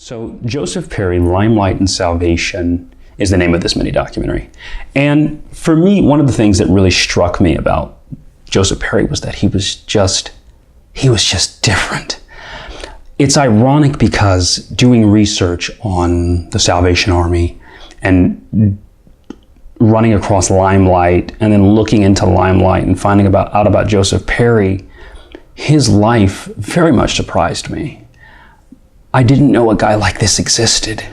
So Joseph Perry, Limelight and Salvation is the name of this mini documentary. And for me, one of the things that really struck me about Joseph Perry was that he was just different. It's ironic because doing research on the Salvation Army and running across Limelight and then looking into Limelight and finding out about Joseph Perry, his life very much surprised me. I didn't know a guy like this existed.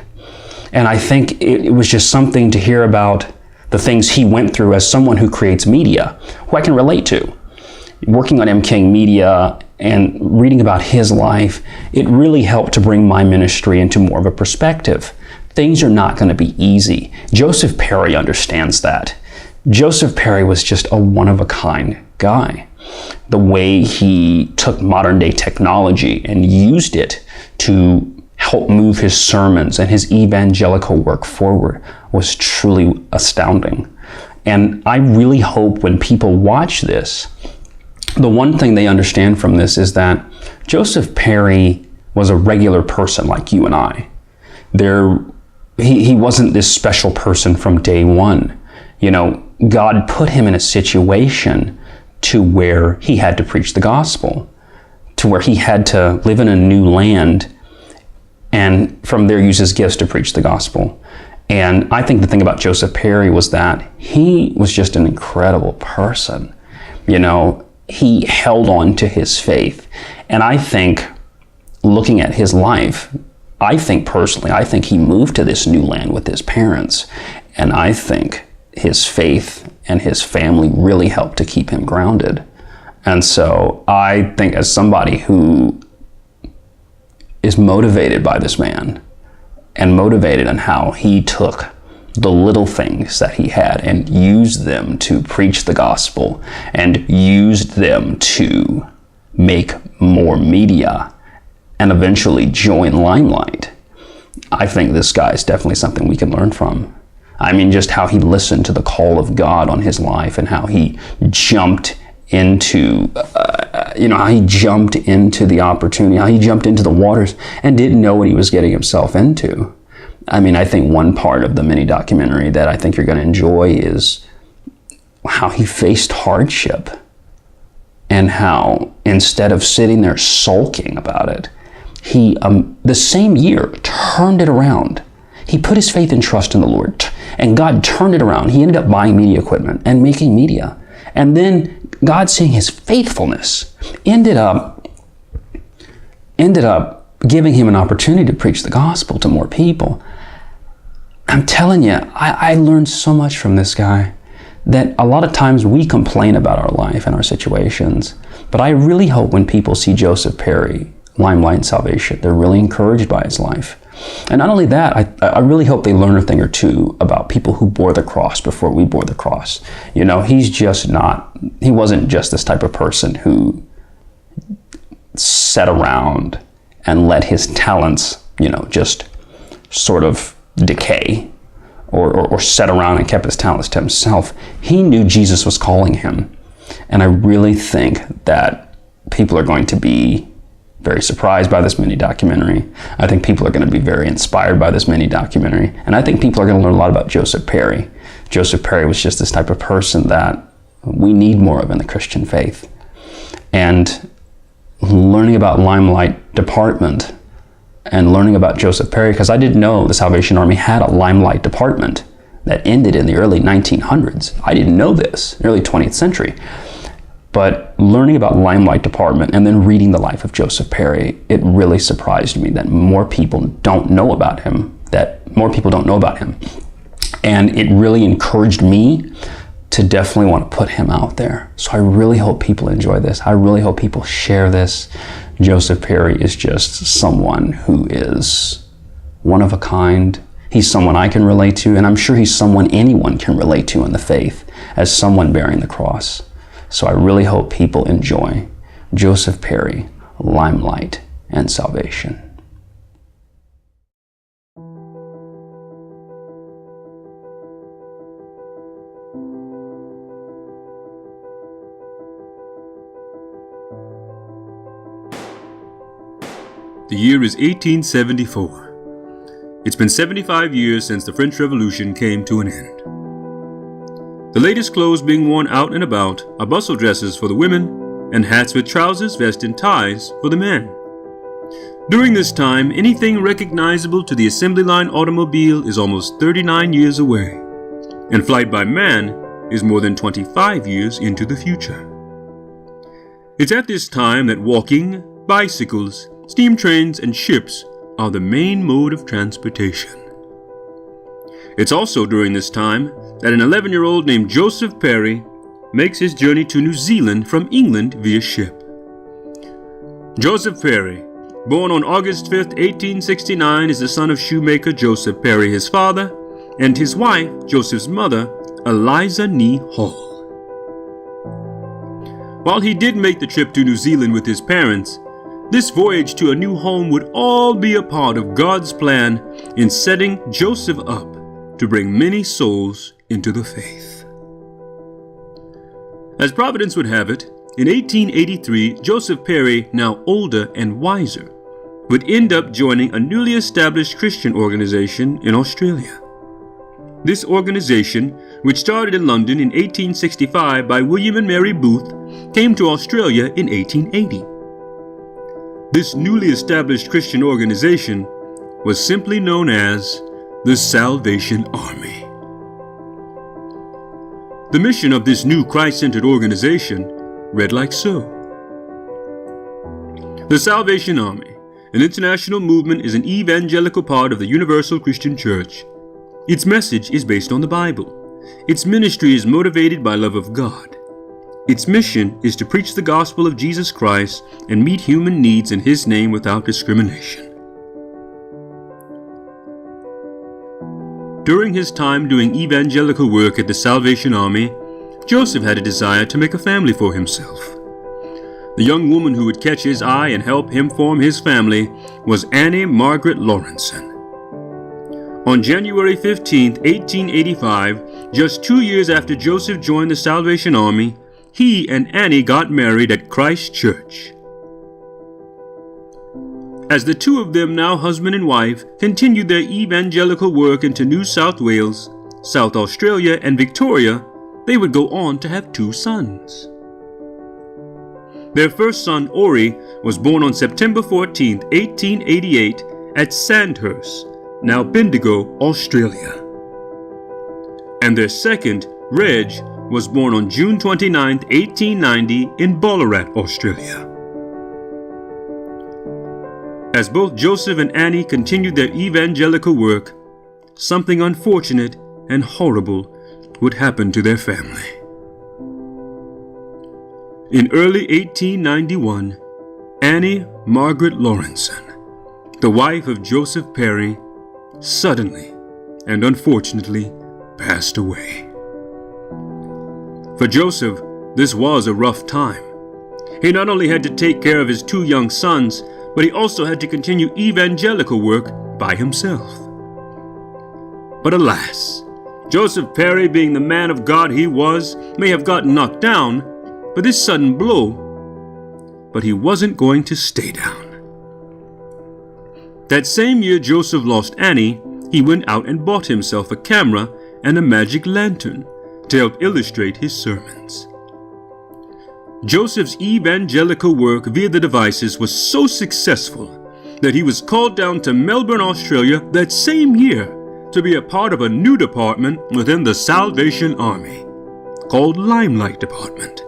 And I think it was just something to hear about the things he went through as someone who creates media, who I can relate to. Working on M. King Media and reading about his life, it really helped to bring my ministry into more of a perspective. Things are not going to be easy. Joseph Perry understands that. Joseph Perry was just a one-of-a-kind guy. The way he took modern day technology and used it to help move his sermons and his evangelical work forward was truly astounding. And I really hope when people watch this, the one thing they understand from this is that Joseph Perry was a regular person like you and I. He wasn't this special person from day one. You know, God put him in a situation to where he had to preach the gospel, to where he had to live in a new land and from there use his gifts to preach the gospel. And I think the thing about Joseph Perry was that he was just an incredible person. You know, he held on to his faith. And I think looking at his life, I think he moved to this new land with his parents. And I think his faith and his family really helped to keep him grounded. And so I think as somebody who is motivated by this man and motivated in how he took the little things that he had and used them to preach the gospel and used them to make more media and eventually join Limelight, I think this guy is definitely something we can learn from. I mean, just how he listened to the call of God on his life and how he jumped into, how he jumped into the opportunity, how he jumped into the waters and didn't know what he was getting himself into. I mean, I think one part of the mini documentary that I think you're going to enjoy is how he faced hardship and how instead of sitting there sulking about it, he, the same year, turned it around. He put his faith and trust in the Lord, and God turned it around. He ended up buying media equipment and making media. And then God, seeing his faithfulness, ended up giving him an opportunity to preach the gospel to more people. I'm telling you, I learned so much from this guy that a lot of times we complain about our life and our situations. But I really hope when people see Joseph Perry, Limelight and Salvation, they're really encouraged by his life. And not only that, I really hope they learn a thing or two about people who bore the cross before we bore the cross. You know, he wasn't just this type of person who sat around and let his talents, just sort of decay or sat around and kept his talents to himself. He knew Jesus was calling him. And I really think that people are going to be very surprised by this mini documentary. I think people are going to be very inspired by this mini documentary. And I think people are going to learn a lot about Joseph Perry. Joseph Perry was just this type of person that we need more of in the Christian faith. And learning about Limelight Department and learning about Joseph Perry, because I didn't know the Salvation Army had a Limelight Department that ended in the early 1900s. I didn't know this, early 20th century. But learning about Limelight Department and then reading the life of Joseph Perry, it really surprised me that more people don't know about him, And it really encouraged me to definitely want to put him out there. So I really hope people enjoy this. I really hope people share this. Joseph Perry is just someone who is one of a kind. He's someone I can relate to, and I'm sure he's someone anyone can relate to in the faith as someone bearing the cross. So I really hope people enjoy Joseph Perry, Limelight, and Salvation. The year is 1874. It's been 75 years since the French Revolution came to an end. The latest clothes being worn out and about are bustle dresses for the women and hats with trousers, vests, and ties for the men. During this time, anything recognizable to the assembly line automobile is almost 39 years away, and flight by man is more than 25 years into the future. It's at this time that walking, bicycles, steam trains, and ships are the main mode of transportation. It's also during this time that an 11-year-old named Joseph Perry makes his journey to New Zealand from England via ship. Joseph Perry, born on August 5, 1869, is the son of shoemaker Joseph Perry, his father, and his wife, Joseph's mother, Eliza Nee Hall. While he did make the trip to New Zealand with his parents, this voyage to a new home would all be a part of God's plan in setting Joseph up to bring many souls into the faith. As Providence would have it, in 1883, Joseph Perry, now older and wiser, would end up joining a newly established Christian organization in Australia. This organization, which started in London in 1865 by William and Mary Booth, came to Australia in 1880. This newly established Christian organization was simply known as the Salvation Army. The mission of this new Christ-centered organization read like so. The Salvation Army, an international movement, is an evangelical part of the Universal Christian Church. Its message is based on the Bible. Its ministry is motivated by love of God. Its mission is to preach the gospel of Jesus Christ and meet human needs in His name without discrimination. During his time doing evangelical work at the Salvation Army, Joseph had a desire to make a family for himself. The young woman who would catch his eye and help him form his family was Annie Margaret Lawrenson. On January 15, 1885, just 2 years after Joseph joined the Salvation Army, he and Annie got married at Christ Church. As the two of them, now husband and wife, continued their evangelical work into New South Wales, South Australia, and Victoria, they would go on to have 2 sons. Their first son, Ori, was born on September 14, 1888, at Sandhurst, now Bendigo, Australia. And their second, Reg, was born on June 29, 1890, in Ballarat, Australia. As both Joseph and Annie continued their evangelical work, something unfortunate and horrible would happen to their family. In early 1891, Annie Margaret Lawrenson, the wife of Joseph Perry, suddenly and unfortunately passed away. For Joseph, this was a rough time. He not only had to take care of his 2 young sons, but he also had to continue evangelical work by himself. But alas, Joseph Perry, being the man of God he was, may have gotten knocked down by this sudden blow, but he wasn't going to stay down. That same year Joseph lost Annie, he went out and bought himself a camera and a magic lantern to help illustrate his sermons. Joseph's evangelical work via the devices was so successful that he was called down to Melbourne, Australia that same year to be a part of a new department within the Salvation Army called Limelight Department.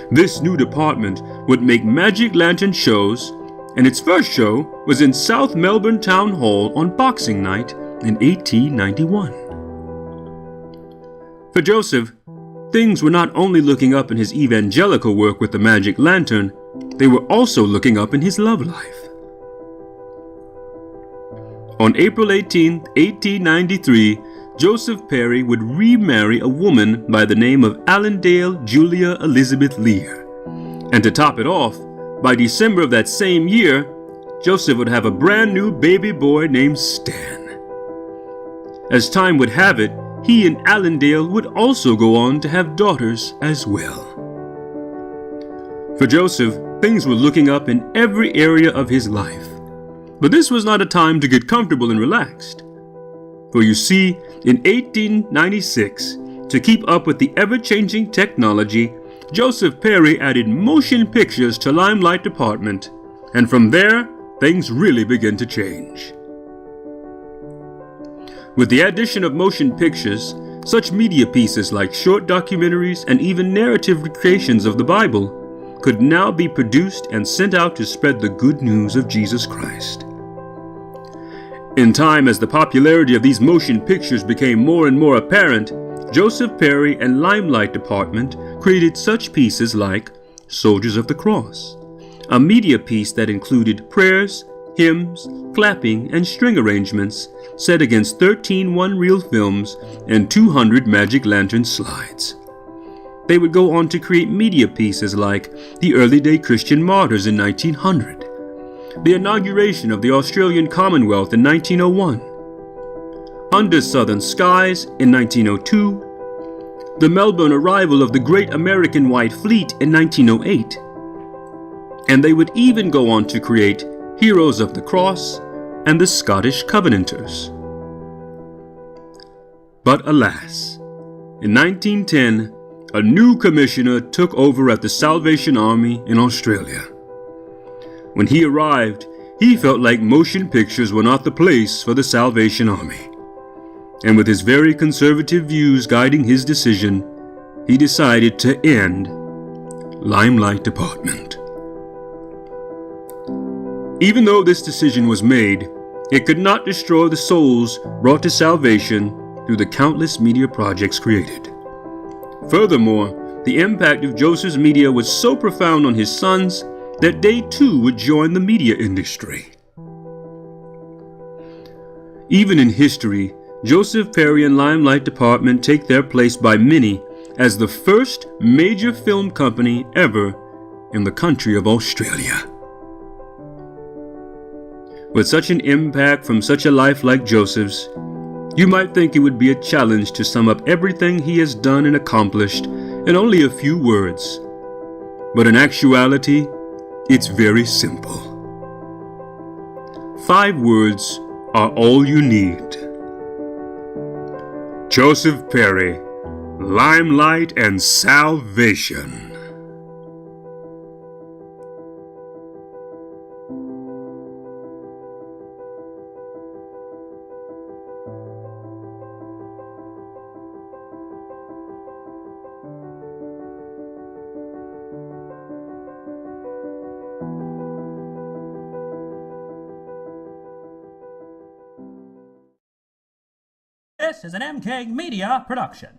This new department would make magic lantern shows, and its first show was in South Melbourne Town Hall on Boxing Night in 1891. For Joseph, things were not only looking up in his evangelical work with the magic lantern, they were also looking up in his love life. On April 18, 1893, Joseph Perry would remarry a woman by the name of Allendale Julia Elizabeth Lear. And to top it off, by December of that same year, Joseph would have a brand new baby boy named Stan. As time would have it, he and Allendale would also go on to have daughters as well. For Joseph, things were looking up in every area of his life. But this was not a time to get comfortable and relaxed. For you see, in 1896, to keep up with the ever-changing technology, Joseph Perry added motion pictures to Limelight department, and from there, things really began to change. With the addition of motion pictures, such media pieces like short documentaries and even narrative recreations of the Bible could now be produced and sent out to spread the good news of Jesus Christ. In time, as the popularity of these motion pictures became more and more apparent, Joseph Perry and Limelight department created such pieces like Soldiers of the Cross, a media piece that included prayers, hymns, clapping, and string arrangements set against 13 one-reel films and 200 magic lantern slides. They would go on to create media pieces like the early day Christian martyrs in 1900, the inauguration of the Australian Commonwealth in 1901, Under Southern Skies in 1902, the Melbourne arrival of the Great American White Fleet in 1908, and they would even go on to create Heroes of the Cross and the Scottish Covenanters. But alas, in 1910, a new commissioner took over at the Salvation Army in Australia. When he arrived, he felt like motion pictures were not the place for the Salvation Army. And with his very conservative views guiding his decision, he decided to end Limelight Department. Even though this decision was made, it could not destroy the souls brought to salvation through the countless media projects created. Furthermore, the impact of Joseph's media was so profound on his sons that they too would join the media industry. Even in history, Joseph Perry and Limelight Department take their place by many as the first major film company ever in the country of Australia. With such an impact from such a life like Joseph's, you might think it would be a challenge to sum up everything he has done and accomplished in only a few words. But in actuality, it's very simple. 5 words are all you need. Joseph Perry, Limelight and Salvation. This is an MK Media production.